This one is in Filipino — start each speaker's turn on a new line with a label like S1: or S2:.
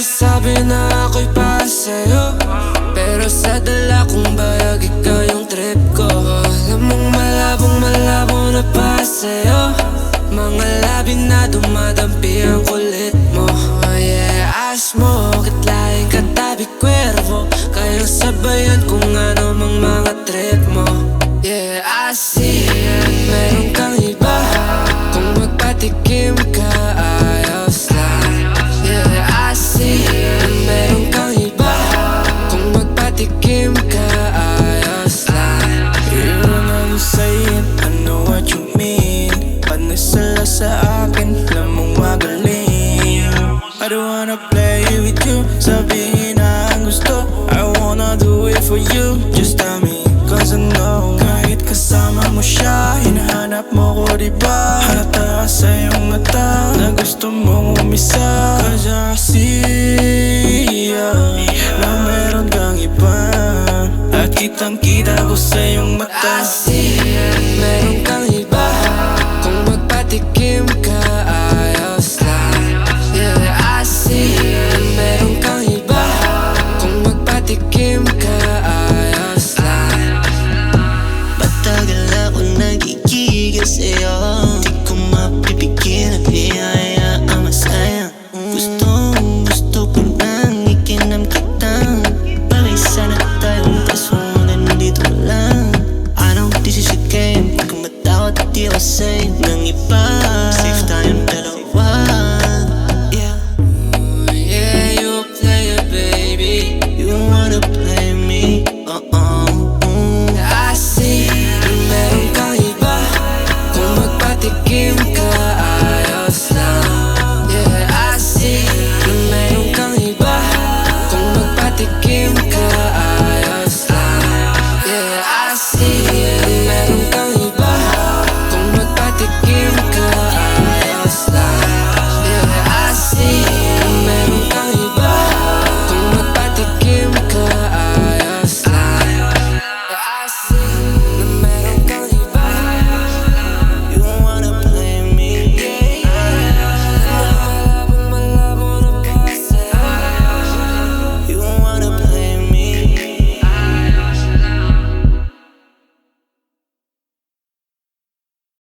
S1: Sinasabi na ako'y para sa'yo, pero sa dala kong bayag ikaw yung trip ko. Alam mong malabo na para sa'yo, mga labi na dumadampi ang kulit mo. Oh yeah, ask mo, kitlaing katabi kwervo, kayang sabayan kung ano mang mga trip mo. Yeah, I see, meron kang iba, kung magpatikim ka ayos lang. Yeah, I see, meron kang iba, kung magpatikim ka ayos lang.
S2: You don't understand, I know what you mean. Panisala sa akin, alam mong magaling. I don't wanna play with you, sabihin na ang gusto. I wanna do it for you, just tell me, cause I know. Kahit kasama mo siya, hinahanap mo ko diba?